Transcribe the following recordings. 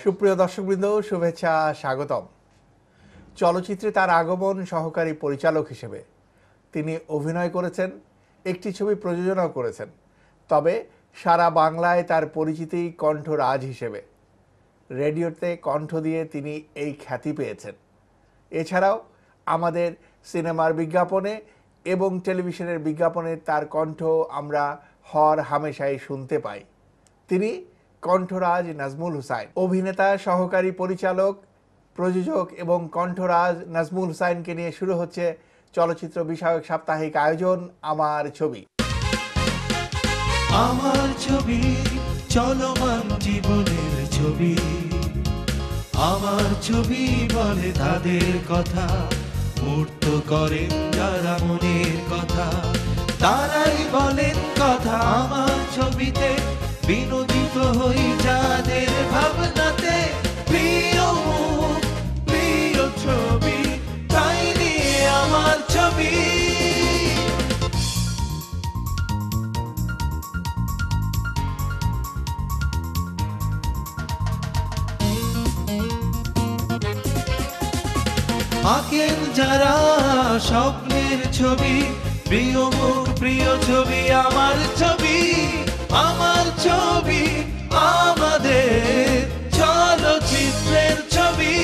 সুপ্রিয় দর্শকবৃন্দ, শুভেচ্ছা, স্বাগতম। চলচ্চিত্রে তার আগমন সহকারী পরিচালক হিসেবে। তিনি অভিনয় করেছেন, একটি ছবি প্রযোজনাও করেছেন। তবে সারা বাংলায় তার পরিচিতি কণ্ঠরাজ হিসেবে। রেডিওতে কণ্ঠ দিয়ে তিনি এই খ্যাতি পেয়েছেন। এছাড়াও আমাদের সিনেমার বিজ্ঞাপনে এবং টেলিভিশনের বিজ্ঞাপনে তার কণ্ঠ আমরা হর হামেশাই শুনতে পাই। তিনি কণ্ঠরাজ নাজমুল হুসাইন। অভিনেতা, সহকারী পরিচালক, প্রযোজক এবং কণ্ঠরাজ নাজমুল হুসাইনকে নিয়ে শুরু হচ্ছে চলচ্চিত্র বিষয়ক সাপ্তাহিক আয়োজন আমার ছবি। আমার ছবি, চলমান জীবনের ছবি। আমার ছবি বলে তাদের কথা, মূর্ত করেন যারা মনের কথা। তারাই বলেন কথা আমার ছবিতে, বিনোদিত হই যাদের ভাবনাতে। প্রিয় মুখ, প্রিয় ছবি, তাই নিয়ে আমার ছবি। আঁকেন যারা স্বপ্নের ছবি, প্রিয় মুখ, প্রিয় ছবি, আমার ছবি। আমার ছবি, আমাদের চলচ্চিত্রের ছবি।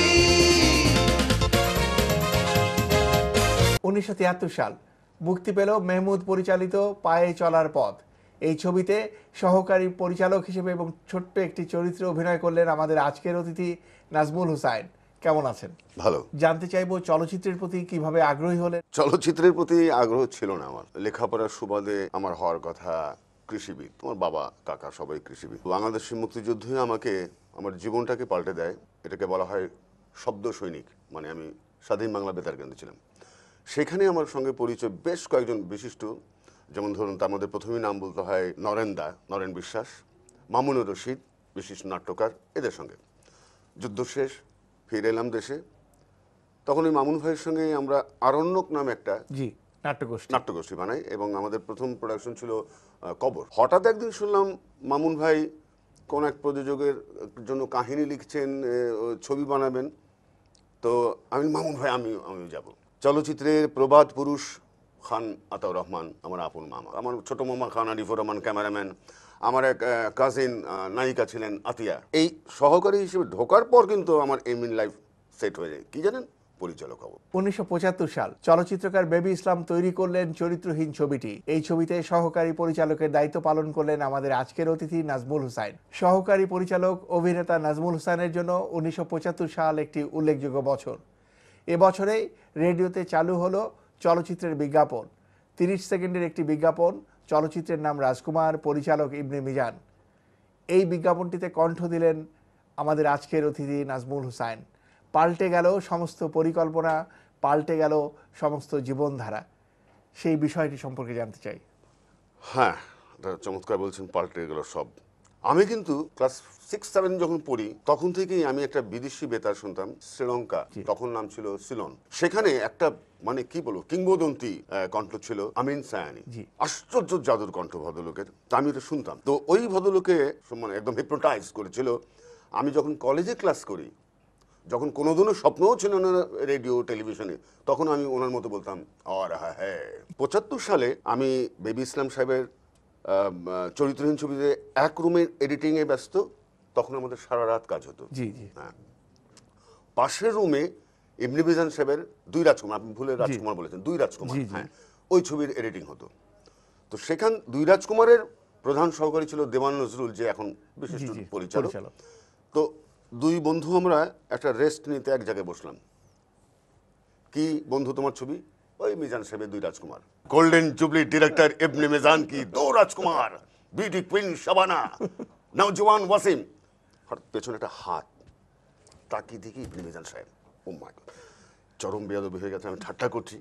1973 সাল মুক্তি পেল মেহমুদ পরিচালিত পায়ে চলার পথ। এই ছবিতে সহকারী পরিচালক হিসেবে এবং ছোট্ট একটি চরিত্রে অভিনয় করলেন আমাদের আজকের অতিথি নাজমুল হুসাইন। কেমন আছেন? ভালো। জানতে চাইবো চলচ্চিত্রের প্রতি কিভাবে আগ্রহী হলেন? চলচ্চিত্রের প্রতি আগ্রহ ছিল না আমার। লেখাপড়ার সুবাদে আমার হওয়ার কথা কৃষিবিদ। আমার বাবা কাকা সবাই কৃষিবিদ। বাংলাদেশের মুক্তিযুদ্ধই আমাকে আমার জীবনটাকে পাল্টে দেয়। এটাকে বলা হয় শব্দ সৈনিক, মানে আমি স্বাধীন বাংলা বেতার কেন্দ্রে ছিলাম। সেখানে আমার সঙ্গে পরিচয় বেশ কয়েকজন বিশিষ্ট, যেমন ধরুন তার মধ্যে প্রথমেই নাম বলতে হয় নরেন বিশ্বাস, মামুনুর রশিদ, বিশিষ্ট নাট্যকার। এদের সঙ্গে যুদ্ধ শেষ, ফিরে এলাম দেশে। তখন ওই মামুন ভাইয়ের সঙ্গে আমরা আরণ্যক নামে একটা নাট্যগোষ্ঠী বানাই এবং আমাদের প্রথম প্রোডাকশন ছিল কবর। হঠাৎ একদিন শুনলাম মামুন ভাই কোন এক প্রযোজকের জন্য কাহিনী লিখছেন, ছবি বানাবেন। তো আমি মামুন ভাই, আমি যাব। চলচ্চিত্রের প্রবাদ পুরুষ খান আতাউর রহমান আমার আপন মামা, আমার ছোট মামা খান আরিফুর রহমান ক্যামেরাম্যান, আমার এক কাজিন নায়িকা ছিলেন আতিয়া। এই সহকারী হিসেবে ঢোকার পর কিন্তু আমার এম ইন লাইফ সেট হয়ে যায়। কি জানেন? পরিচালক হব। 1975 সাল চলচ্চিত্রকার বেবি ইসলাম তৈরি করলেন চরিত্রহীন ছবিটি। এই ছবিতে সহকারী পরিচালকের দায়িত্ব পালন করলেন আমাদের আজকের অতিথি নাজমুল হুসাইন। সহকারী পরিচালক অভিনেতা নাজমুল হুসাইনের জন্য 1975 সাল একটি উল্লেখযোগ্য বছর। এ বছরেই রেডিওতে চালু হলো চলচ্চিত্রের বিজ্ঞাপন। 30 সেকেন্ডের একটি বিজ্ঞাপন। চলচ্চিত্রের নাম রাজকুমার, পরিচালক ইবনে মিজান। এই বিজ্ঞাপনটিতে কণ্ঠ দিলেন আমাদের আজকের অতিথি নাজমুল হুসাইন। পাল্টে গেল সমস্ত পরিকল্পনা, পাল্টে গেল সমস্ত জীবনধারা। সেই বিষয়টি সম্পর্কে জানতে চাই। হ্যাঁ, চমৎকার বলছেন, পাল্টে গেল সব। আমি কিন্তু ক্লাস 6-7 যখন পড়ি তখন থেকেই আমি একটা বিদেশি বেতার শুনতাম, শ্রীলঙ্কা, তখন নাম ছিল সিলন। সেখানে একটা মানে কি বলবো কিংবদন্তি কণ্ঠ ছিল আমিন সায়ানি। আশ্চর্য জাদুর কণ্ঠ ভদ্রলোকের। তা আমি এটা শুনতাম। তো ওই ভদ্রলোকে মানে একদম হিপনোটাইজ করেছিল। আমি যখন কলেজে ক্লাস করি, যখন কোনোদিনও স্বপ্নও ছিল না রেডিও টেলিভিশনে, তখন আমি ওনার মতো বলতাম আর হ্যাঁ। 75 সালে আমি বেবি ইসলাম সাহেবের চরিত্রহীন ছবিতে এক রুমের এডিটিংয়ে ব্যস্ত। তখন আমাদের সারা রাত কাজ হতো। হ্যাঁ, পাশের রুমে ইবনে মিজান সাহেবের দুই রাজকুমার, আপনি ভুলে রাজকুমার বলেছেন, দুই রাজকুমার, হ্যাঁ, ওই ছবির এডিটিং হতো। তো সেখান দুই রাজকুমারের প্রধান সহকারী ছিল দেওয়ান নজরুল, যে এখন বিশিষ্ট পরিচালক। তো দুই বন্ধু আমরা একটা রেস্ট নিতে এক জায়গায় বসলাম। কি বন্ধু তোমার ছবি? ওই মিজান সাহেবের দুই রাজকুমার। গোল্ডেন জুবলি ডিরেক্টর ইবনে মিজান কি দো রাজকুমার, বিউটি কুইন শাবানা, নওজওয়ান ওয়াসিম। হঠাৎ পেছনে একটা হাত, তাকিয়ে দেখি ইবনে মিজান সাহেব। ও মাই গড, চরম বেয়াদবি হয়ে গেছে। আমি ঠাট্টা করছি,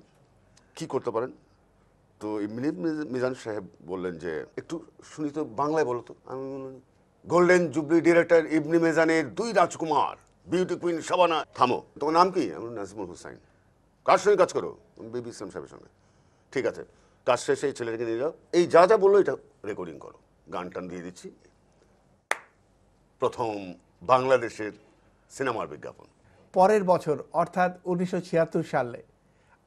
কি করতে পারেন? তো ইবনে মিজান সাহেব বললেন যে একটু শুনি তো, বাংলায় বলো তো। আমি বললাম গোল্ডেন জুবলি ডিরেক্টর ইবনে মিজানের দুই রাজকুমার, বিউটি কুইন শাবানা। থামো, তোমার নাম কি? আমি নাজমুল হুসাইন। কার সঙ্গে কাজ করো? বেবি ইসলাম সাহেবের সঙ্গে। ঠিক আছে, কাজ শেষে এই ছেলেটাকে নিয়ে যাও, এই যা যা বললো এটা রেকর্ডিং করো, গান টান দিয়ে দিচ্ছি। প্রথম বাংলাদেশের সিনেমার বিজ্ঞাপন। পরের বছর অর্থাৎ 1976 সালে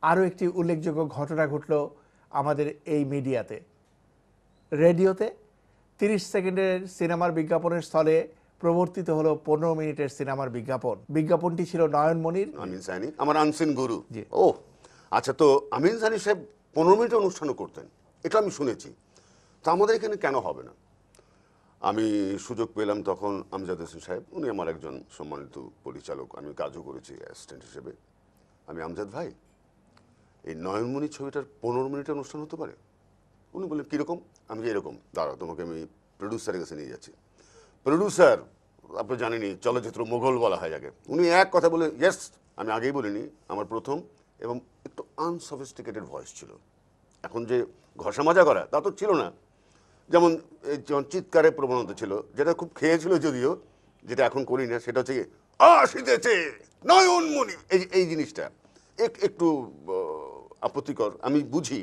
আরও একটি উল্লেখযোগ্য ঘটনা ঘটল আমাদের এই মিডিয়াতে। রেডিওতে 30 সেকেন্ডের সিনেমার বিজ্ঞাপনের স্থলে প্রবর্তিত হলো 15 মিনিটের সিনেমার বিজ্ঞাপন। বিজ্ঞাপনটি ছিল নয়নমণির। আমিন সানি আমার আনসিন গুরু। জি। ও আচ্ছা, তো আমিন সানি সাহেব 15 মিনিট অনুষ্ঠানও করতেন, এটা আমি শুনেছি। তো আমাদের এখানে কেন হবে না? আমি সুযোগ পেলাম তখন আমজাদ হোসেন সাহেব, উনি আমার একজন সম্মানিত পরিচালক, আমি কাজও করেছি অ্যাসিস্ট্যান্ট হিসেবে। আমি আমজাদ ভাই, এই নয়নমণি ছবিটার 15 মিনিটের অনুষ্ঠান হতে পারে? উনি বললেন কীরকম? আমি যে এরকম, দাঁড়াও তোমাকে আমি প্রডিউসারের কাছে নিয়ে যাচ্ছি। প্রডিউসার, আপনি জানেনই চলচ্চিত্র মোগল বলা হয় যাকে, উনি এক কথা বলে ইয়েস। আমি আগেই বলিনি, আমার প্রথম এবং একটু আনসফিস্টিকেটেড ভয়েস ছিল। এখন যে ঘষা মাজা করা তা তো ছিল না, যেমন চিৎকারের প্রবণতা ছিল, যেটা খুব খেয়েছিল যদিও, যেটা এখন করি না। সেটা হচ্ছে আসিতেছে নয়নমণি, এই জিনিসটা একটু আপত্তিকর, আমি বুঝি,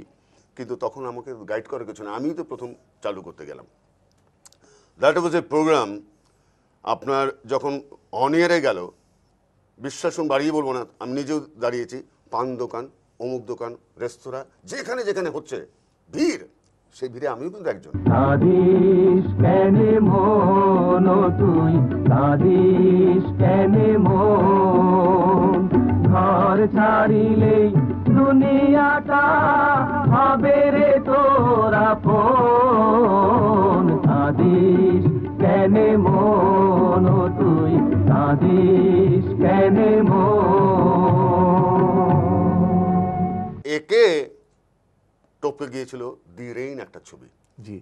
কিন্তু তখন আমাকে গাইড করার কিছু না, আমিই তো প্রথম চালু করতে গেলাম। That was a programme. আপনার যখন অন এয়ারে গেল, বিশ্বাসন বাড়িয়ে বলবো না, আমি নিজেও দাঁড়িয়েছি, পান দোকান, অমুক দোকান, রেস্তোরাঁ, যেখানে যেখানে হচ্ছে ভিড়, সেই ভিড়ে আমিও কিন্তু একজন। কাঁদিস কেনে মন তুই, কাঁদিস কেনে মন, ঘর ছাড়িলেই দুনিয়াটা হবে রে তোরা আপন। কাঁদিস কেনে মন তুই, কাঁদিস কেনে মন। একে টপকে গিয়েছিল দি রেইন একটা ছবি, G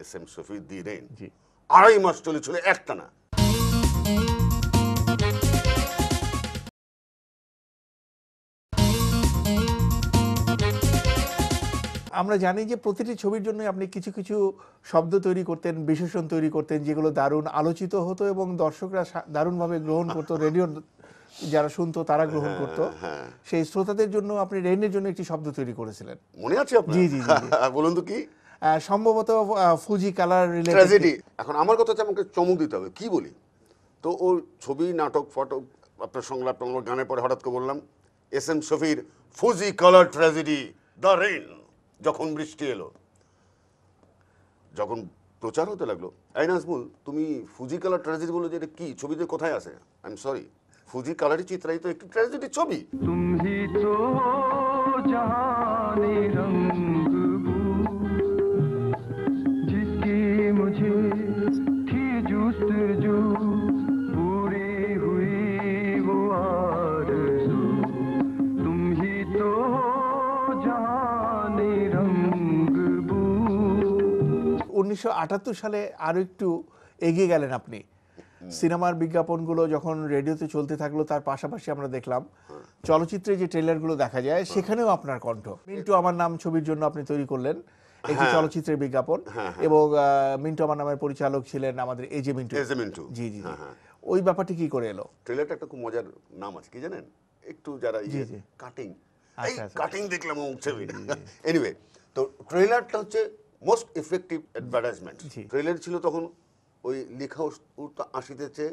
S M Shafi, the rain. জি। 2.5 মাস চলেছিল একটানা। আমরা জানি যে প্রতিটি ছবির জন্য আপনি কিছু কিছু শব্দ তৈরি করতেন, বিশেষণ তৈরি করতেন, যেগুলো দারুণ আলোচিত হতো এবং দর্শকরা দারুণভাবে গ্রহণ করতো, রেডিওর যারা শুনতো তারা গ্রহণ করতো। সেই শ্রোতাদের জন্য আপনি রেইনের জন্য একটি শব্দ তৈরি করেছিলেন, মনে আছে আপনার? জি, জি, জি, জি। বলুন তো কি? সম্ভবত ফুজি কালার রিলেটেড। ট্র্যাজেডি। এখন আমার কথা হচ্ছে আমাকে চমক দিতে হবে, কি বলি? তো ও ছবি, নাটক, ফটো, আপনার সংলাপ, আমার গানের পরে হঠাৎ করে বললাম এস এম শফির Fuji colour tragedy the rain. যখন বৃষ্টি এলো, যখন প্রচার হতে লাগলো, এই নাজমুল তুমি ফুজি কালার ট্র্যাজেডি বলো, যে এটা কি ছবিতে কোথায় আছে? আই এম সরি, ফুজি কালারই চিত্রায়িত একটি ট্র্যাজেডি ছবি। तुम ही तो जहाने रंग जिसकी मुझे थी जुस्तजू, पूरी हुई वो आरज़ू। तुम ही तो जहाने रंग 1978 সালে আরো একটু এগিয়ে গেলেন আপনি। সিনেমার বিজ্ঞাপনগুলো যখন রেডিওতে চলতে থাকলো, তার পাশাপাশি আমরা দেখলাম চলচ্চিত্রে যে ট্রেলারগুলো দেখা যায় সেখানেও আপনার কণ্ঠ। মিন্টু আমার নাম ছবির জন্য আপনি তৈরি করলেন একটি চলচ্চিত্রের বিজ্ঞাপন, এবং মিন্টু আমার নামের পরিচালক ছিলেন আমাদের এজে মিন্টু। জি জি জি। ওই ব্যাপারটি কি করে এলো? ট্রেলারটা একটা খুব মজার নাম আছে, কি জানেন? একটু যারা কাটিং, এই কাটিং দেখলাম ও ছবি। এনিওয়ে, তো ট্রেলারটা হচ্ছে মোস্ট এফেক্টিভ অ্যাডভার্টাইজমেন্ট। ট্রেলার ছিল তখন ওই লেখা আসিতেছে,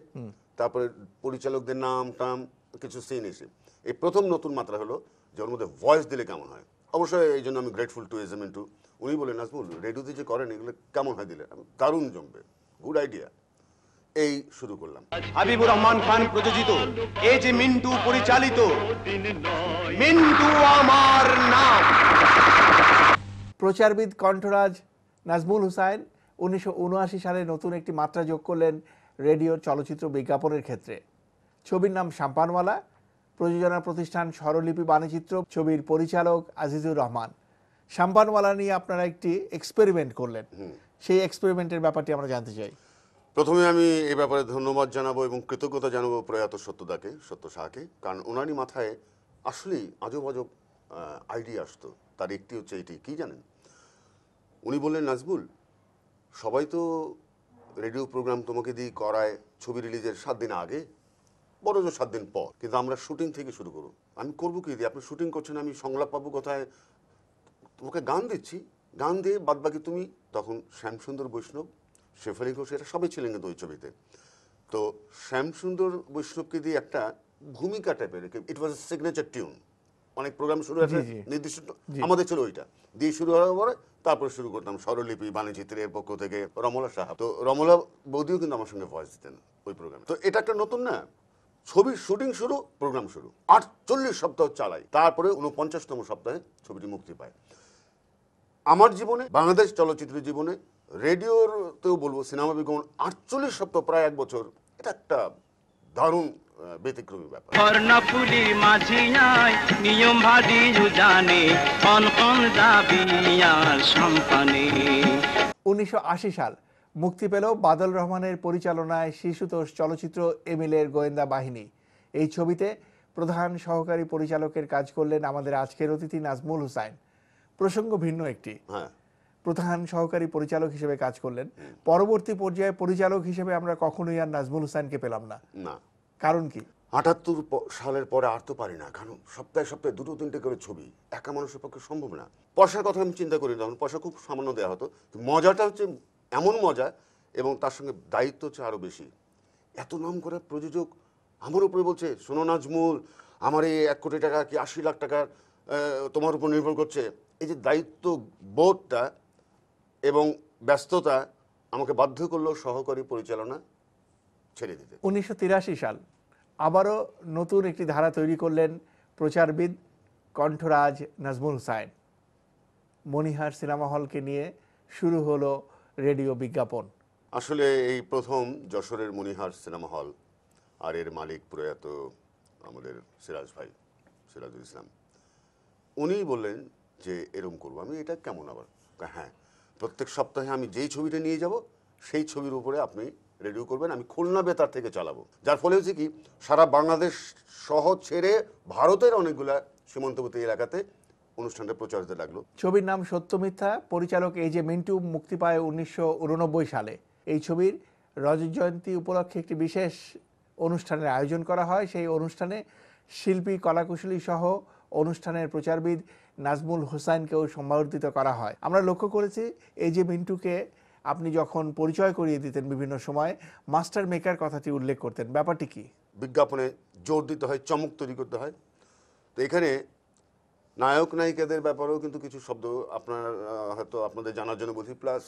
তারপরে পরিচালকদের নাম টাম কিছু সিন এসে, এই প্রথম নতুন মাত্রা হলো যে ওর মধ্যে ভয়েস দিলে কেমন হয়। অবশ্যই এই জন্য আমি গ্রেটফুল টু এজে মিন্টু। উনি বলেন নাজমুল রেডিওতে যে করেন এগুলো কেমন হয় দিলে, দারুণ জমবে, গুড আইডিয়া। এই শুরু করলাম। হাবিবুর রহমান খান প্রযোজিত, এ যে মিন্টু পরিচালিত মিন্টু আমার নাম। প্রচারবিদ কণ্ঠরাজ নাজমুল হুসাইন 1979 সালে নতুন একটি মাত্রা যোগ করলেন রেডিওর চলচ্চিত্র বিজ্ঞাপনের ক্ষেত্রে। ছবির নাম শাম্পানওয়ালা, প্রযোজনা প্রতিষ্ঠান স্বরলিপি বাণিজ্যচিত্র, ছবির পরিচালক আজিজুর রহমান। শাম্পানওয়ালা নিয়ে আপনারা একটি এক্সপেরিমেন্ট করলেন, সেই এক্সপেরিমেন্টের ব্যাপারটি আমরা জানতে চাই। প্রথমে আমি এই ব্যাপারে ধন্যবাদ জানাবো এবং কৃতজ্ঞতা জানাবো প্রয়াত সত্য শাহকে, কারণ ওনারই মাথায় আসলেই আজব আজব আইডিয়া আসতো। তার একটি হচ্ছে এটি, কি জানেন? উনি বললেন নাজমুল, সবাই তো রেডিও প্রোগ্রাম তোমাকে দিয়ে করায় ছবি রিলিজের 7 দিন আগে, বড় জোর 7 দিন পর, কিন্তু আমরা শুটিং থেকে শুরু করবো। আমি করবো কি দিয়ে? আপনি শুটিং করছেন, আমি সংলাপ পাবো কোথায়? তোমাকে গান দিচ্ছি, গান দিয়ে বাদবাকি তুমি। তখন শ্যামসুন্দর বৈষ্ণব, শেফালি ঘোষ, এরা সবাই ছিলেন কিন্তু ওই ছবিতে। তো শ্যামসুন্দর বৈষ্ণবকে দিয়ে একটা ভূমিকা টাইপের, ইট ওয়াজ সিগনেচার টিউন। অনেক প্রোগ্রাম শুরু আছে জি। নির্দিষ্ট, আমাদের ছিল ওইটা দিয়ে শুরু হওয়ার পরে তারপরে শুরু করতাম স্বরলিপি বাণীচিত্রের পক্ষ থেকে রমলা সাহা। তো রমলা বৌদিও কিন্তু আমার সঙ্গে ভয়েস দিতেন ওই প্রোগ্রামে। তো এটা একটা নতুন না, ছবির শুটিং শুরু, প্রোগ্রাম শুরু, 48 সপ্তাহ চালাই, তারপরে 49তম সপ্তাহে ছবিটি মুক্তি পায়। আমার জীবনে, বাংলাদেশ চলচ্চিত্র জীবনে, রেডিওতেও বলবো, সিনেমা বিজ্ঞাপন 48 সপ্তাহ, প্রায় 1 বছর, এটা একটা দারুণ ব্যতিক্রমী ব্যাপার। কর্ণফুলি মাঝিয়ায় নিয়ম ভাদি জানে কোন কোন দাবিয়ার সম্পানে। 1980 সাল মুক্তি পেল বাদল রহমানের পরিচালনায় শিশুতোষ চলচ্চিত্র এমিলের গোয়েন্দা বাহিনী। এই ছবিতে প্রধান সহকারী পরিচালকের কাজ করলেন আমাদের আজকের অতিথি নাজমুল হুসাইন। প্রসঙ্গ ভিন্ন একটি, হ্যাঁ, প্রধান সহকারী পরিচালক হিসেবে কাজ করলেন। পরবর্তী পর্যায়ে পরিচালক হিসেবে আমরা কখনোই আর নাজমুল হুসাইনকে পেলাম না, না। কারণ কি? 78 সালের পরে আর তো পারি না, কারণ সপ্তাহে সপ্তাহে 2-3টে করে ছবি একা মানুষের পক্ষে সম্ভব না। পয়সার কথা আমি চিন্তা করি, তখন পয়সা খুব সামান্য দেওয়া হতো। মজাটা হচ্ছে এমন মজা, এবং তার সঙ্গে দায়িত্ব হচ্ছে আরও বেশি। এত নাম করা প্রযোজক আমার উপরে বলছে, শোনো নাজমুল, আমার এই 1 কোটি টাকা কি 80 লাখ টাকা তোমার উপর নির্ভর করছে। এই যে দায়িত্ব বোধটা এবং ব্যস্ততা আমাকে বাধ্য করলো সহকারী পরিচালনা ছেড়ে দিতে। 1983 সাল আবারও নতুন একটি ধারা তৈরি করলেন প্রচারবিদ কণ্ঠরাজ নাজমুল হুসাইন। মনিহার সিনেমা হলকে নিয়ে শুরু হলো রেডিও বিজ্ঞাপন। আসলে এই প্রথম যশোরের মনিহার সিনেমা হল, আর এর মালিক প্রয়াত আমাদের সিরাজ ভাই, সিরাজুল ইসলাম, উনিই বললেন যে এরকম করবো। আমি এটা কেমন আবার? হ্যাঁ, প্রত্যেক সপ্তাহে আমি যেই ছবিটা নিয়ে যাব সেই ছবির উপরে আপনি রেডিও করবেন, আমি খুলনা বেতার থেকে চালাবো। যার ফলে হচ্ছে কি, সারা বাংলাদেশ সহ ছেড়ে ভারতের অনেকগুলা সীমান্তবর্তী এলাকাতে অনুষ্ঠানটা প্রচার হতে লাগলো। ছবির নাম সত্য মিথ্যা। পরিচালক এই যে মিন্টু। মুক্তি পায় 1989 সালে। এই ছবির রজত জয়ন্তী উপলক্ষে একটি বিশেষ অনুষ্ঠানের আয়োজন করা হয়। সেই অনুষ্ঠানে শিল্পী, কলাকুশলী সহ অনুষ্ঠানের প্রচারবিদ নাজমুল হুসাইনকেও সম্বর্ধিত করা হয়। আমরা লক্ষ্য করেছি এই যে মিন্টুকে আপনি যখন পরিচয় করিয়ে দিতেন বিভিন্ন সময় মাস্টার মেকার কথাটি উল্লেখ করতেন, ব্যাপারটি কি? বিজ্ঞাপনে জোর দিতে হয়, চমক তৈরি করতে হয়। তো এখানে নায়ক নায়িকাদের ব্যাপারেও কিন্তু কিছু শব্দ আপনার হয়তো আপনাদের জানার জন্য বলছি, প্লাস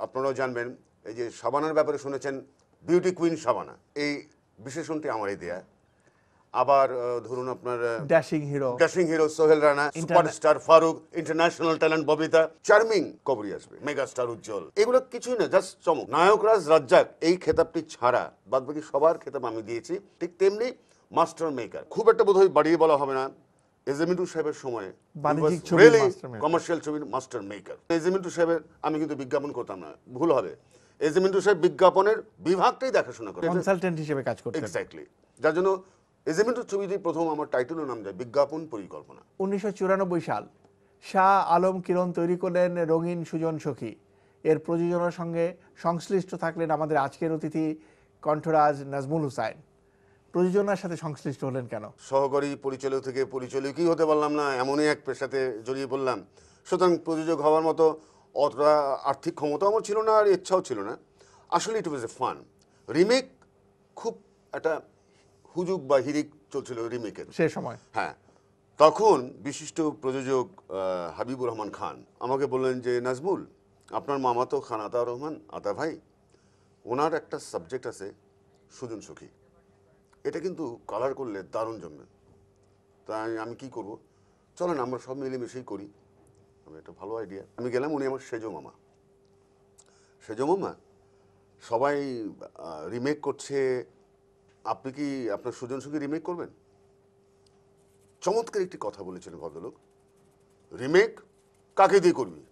আপনারাও জানবেন। এই যে শাবানার ব্যাপারে শুনেছেন, বিউটি কুইন শাবানা, এই বিশেষণটি আমারই দেয়া। আবার ধরুন আপনার dashing hero Sohel Rana, superstar Farooq, international talent Babita, charming Kabori আসবে, মেগাস্টার উজ্জ্বল, এগুলো কিছুই না, জাস্ট চমক। নায়করাজ রাজ্জাক এই খেতাবটি ছাড়া বাদবাকি সবার খেতাব আমি দিয়েছি। ঠিক তেমনি মাস্টার মেকার, খুব একটা বোধহয় বাড়িয়ে বলা হবে না, এজেমিন্টু সাহেবের সময় বাণিজ্যিক ছবির মাস্টার মেকার, কমার্শিয়াল ছবির মাস্টার মেকার। এজেমিন্টু সাহেবের আমি কিন্তু বিজ্ঞাপন করতাম না, ভুল হবে। এজেমিন্টু সাহেব বিজ্ঞাপনের বিভাগটাই দেখাশোনা করে, কনসালটেন্ট হিসেবে কাজ করতেন। এক্স্যাক্টলি। যার জন্য এজেমিন্টু ছবিতে প্রথম আমার টাইটেলও নাম যায় বিজ্ঞাপন পরিকল্পনা। 1994 সাল শাহ আলম কিরণ তৈরি করলেন রঙিন সুজন সখী। এর প্রযোজনার সঙ্গে সংশ্লিষ্ট থাকলেন আমাদের আজকের অতিথি কণ্ঠরাজ নাজমুল হুসাইন। প্রযোজনার সাথে সংশ্লিষ্ট হলেন কেন? সহকারী পরিচালক থেকে পরিচালকই হতে পারলাম না, এমনই এক পেশাতে জড়িয়ে পড়লাম। সুতরাং প্রযোজক হওয়ার মতো অতটা আর্থিক ক্ষমতাও আমার ছিল না, আর ইচ্ছাও ছিল না। আসলে ইট ওয়াজ এ ফান। রিমেক খুব একটা হুজুগ বা হিরিক চলছিল রিমেকের সে সময়। হ্যাঁ, তখন বিশিষ্ট প্রযোজক হাবিবুর রহমান খান আমাকে বললেন যে নাজমুল, আপনার মামা তো খান আতা রহমান, আতা ভাই, ওনার একটা সাবজেক্ট আছে সুজন সখী, এটা কিন্তু কালার করলে দারুণ জমবে। তাই আমি কি করব, চলেন আমরা সব মিলেমিশেই করি। আমি একটা ভালো আইডিয়া, আমি গেলাম। উনি আমার সেজো মামা। সেজো মামা, সবাই রিমেক করছে, আপনি কি আপনার সুজন সখী রিমেক করবেন? চমৎকার একটি কথা বলেছিলেন ভদ্রলোক। রিমেক কাকে দিয়ে করবি?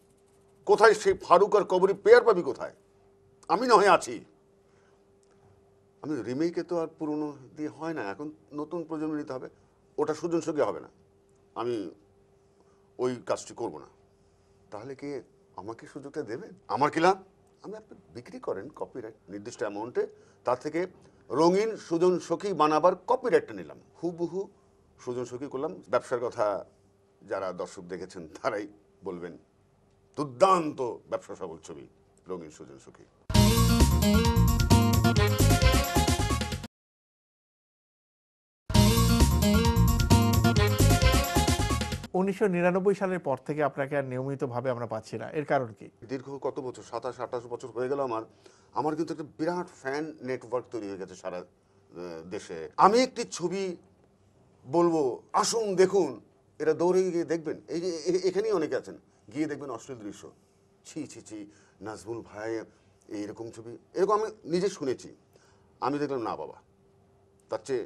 কোথায় সেই ফারুক আর কবরী পেয়ার পাবি কোথায়? আমি না হয় আছি। আমি রিমেকে তো আর পুরনো দিয়ে হয় না, এখন নতুন প্রজন্ম নিতে হবে, ওটা সুজন সখী হবে না, আমি ওই কাজটি করব না। তাহলে কি আমাকে সুযোগটা দেবেন? আমার কি লাভ? আমি আপনি বিক্রি করেন কপিরাইট নির্দিষ্ট অ্যামাউন্টে, তার থেকে রঙিন সুজন সখী বানাবার কপিরাইটটা নিলাম, হুবহু সুজন সখী করলাম। ব্যবসার কথা যারা দর্শক দেখেছেন তারাই বলবেন, দুর্দান্ত ব্যবসা সফল ছবি রঙিন সুজন সখী। 1999 সালের পর থেকে আপনাকে আর নিয়মিতভাবে আমরা পাচ্ছি না, এর কারণ কি? দীর্ঘ কত বছর, 27-28 বছর হয়ে গেল আমার কিন্তু একটা বিরাট ফ্যান নেটওয়ার্ক তৈরি হয়ে গেছে সারা দেশে। আমি একটি ছবি বলবো, আসুন দেখুন, এরা দৌড়ে গিয়ে দেখবেন, এই যে এখানেই অনেকে আছেন, গিয়ে দেখবেন অশ্লীল দৃশ্য, ছি ছি ছি, নাজমুল ভাই এইরকম ছবি, এরকম আমি নিজে শুনেছি। আমি দেখলাম না বাবা, তার চেয়ে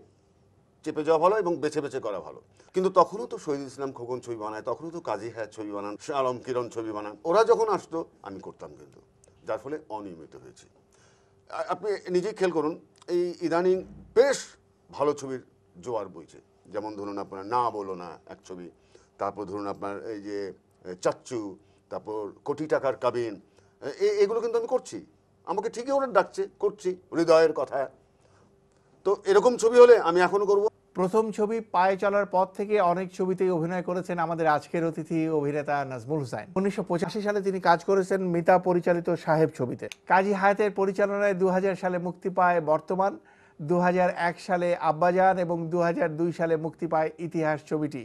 চেপে যাওয়া ভালো এবং বেছে বেছে করা ভালো। কিন্তু তখনও তো শহীদ ইসলাম খোকন ছবি বানায়, তখনও তো কাজী হায়াত ছবি বানান, শাহ আলম কিরণ ছবি বানান, ওরা যখন আসতো আমি করতাম কিন্তু, যার ফলে অনিয়মিত হয়েছে। আপনি নিজেই খেয়াল করুন, এই ইদানিং বেশ ভালো ছবির জোয়ার বইছে। যেমন ধরুন আপনার না বলো না এক ছবি, তারপর ধরুন আপনার এই যে চাচ্চু, তারপর কোটি টাকার কাবিন, এগুলো কিন্তু আমি করছি, আমাকে ঠিকই ওরা ডাকছে, করছি, হৃদয়ের কথা। তো এরকম ছবি হলে আমি এখনো করব। প্রথম ছবি পায়ে চলার পর থেকে অনেক ছবিতেই অভিনয় করেছেন আমাদের আজকের অতিথি অভিনেতা নাজমুল হুসাইন। 1985 সালে তিনি কাজ করেছেন মিতা পরিচালিত সাহেব ছবিতে। কাজী হায়াতের পরিচালনায় 2000 সালে মুক্তি পায় বর্তমান, 2001 সালে আব্বাজান এবং 2002 সালে মুক্তি পায় ইতিহাস ছবিটি।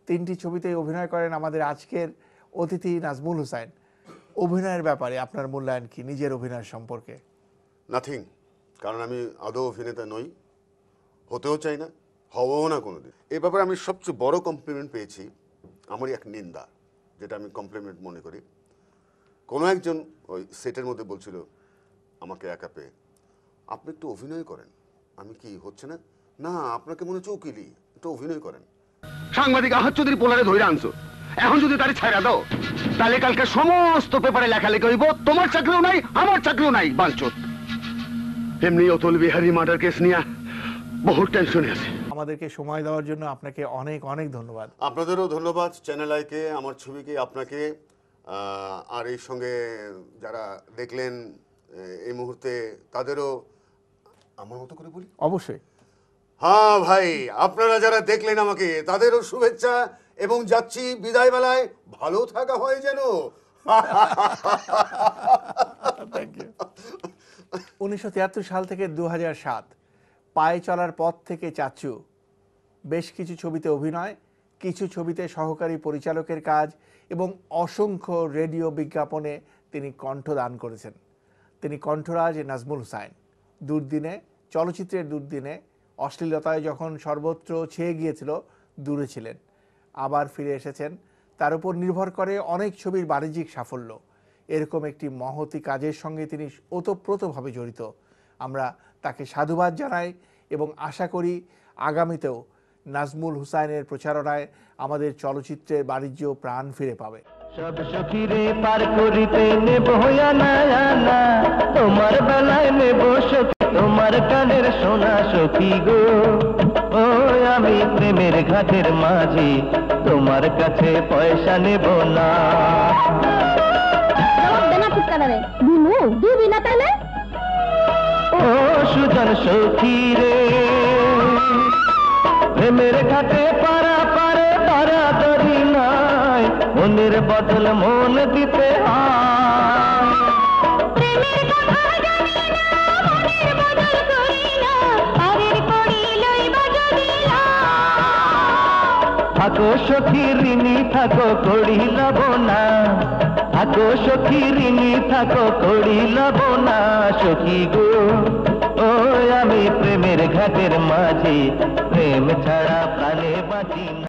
3টি ছবিতেই অভিনয় করেন আমাদের আজকের অতিথি নাজমুল হুসাইন। অভিনয়ের ব্যাপারে আপনার মূল্যায়ন কি নিজের অভিনয় সম্পর্কে? নাথিং, কারণ আমি আদৌ অভিনেতা নই, হতেও চাই না, হবও না কোনোদিন। এই ব্যাপারে আমি সবচেয়ে বড় কমপ্লিমেন্ট পেয়েছি আমারই এক নিন্দা, যেটা আমি কমপ্লিমেন্ট মনে করি। কোনো একজন ওই সেটের মধ্যে বলছিল আমাকে একা পেয়ে, আপনি একটু অভিনয় করেন। আমি কি হচ্ছে না? না, আপনাকে মনে হচ্ছে উকিলি, একটু অভিনয় করেন। সাংবাদিক আহাদ চৌধুরী পোলারে ধরে আনছো, এখন যদি তারে ছাড়া দাও তাহলে কালকে সমস্ত পেপারে লেখালেখি হইব, তোমার চাকরিও নাই আমার চাকরিও নাই বাঞ্চত। এমনি অতুল বিহারী মার্ডার কেস নিয়ে বহু টেনশনে আছে। আমাদেরকে সময় দেওয়ার জন্য আপনাকে অনেক অনেক ধন্যবাদ। আপনাদেরও ধন্যবাদ, চ্যানেল আইকে, আমার ছবিকে, আপনাকে, আর এই সঙ্গে যারা দেখলেন এই মুহূর্তে তাদেরও আমার মতো করে বলি। অবশ্যই। হ্যাঁ ভাই, আপনারা যারা দেখলেন আমাকে তাদেরও শুভেচ্ছা, এবং যাচ্ছি বিদায় বেলায়, ভালো থাকা হয় যেন। Thank you. 1973 সাল থেকে 2007, পায়ে চলার পথ থেকে চাচ্চু, বেশ কিছু ছবিতে অভিনয়, কিছু ছবিতে সহকারী পরিচালকের কাজ এবং অসংখ্য রেডিও বিজ্ঞাপনে তিনি কণ্ঠদান করেছেন। তিনি কণ্ঠরাজ নাজমুল হুসাইন। দুর্দিনে, চলচ্চিত্রের দুর্দিনে, অশ্লীলতায় যখন সর্বত্র ছেয়ে গিয়েছিল, দূরে ছিলেন, আবার ফিরে এসেছেন। তার উপর নির্ভর করে অনেক ছবির বাণিজ্যিক সাফল্য। এরকম একটি মহতি কাজের সঙ্গে তিনি ওতপ্রোতভাবে জড়িত। আমরা তাকে সাধুবাদ জানাই এবং আশা করি আগামীতেও নাজমুল হুসাইনের প্রচারণায় আমাদের চলচ্চিত্রের বাণিজ্য প্রাণ ফিরে পাবে। সব সখীরে পার করিতে নেব না, তোমার বেলায় নেব সখী তোমার কানের সোনা সখী গো। ও আমি প্রেমের ঘাটের মাঝি, তোমার কাছে পয়সা নেব না। ও সুজন সখী রে, প্রেমের ঘাটে পারা পারে পারা দরি নাই, মনের বদল মন দিতে থাকো সখী ঋণী থাকো করি লব না, থাকো সখী ঋণী থাকো করি লব না সখী গো। ও আমি প্রেমের ঘাটের মাঝি, প্রেম ছাড়া প্রাণে বাঁচি না।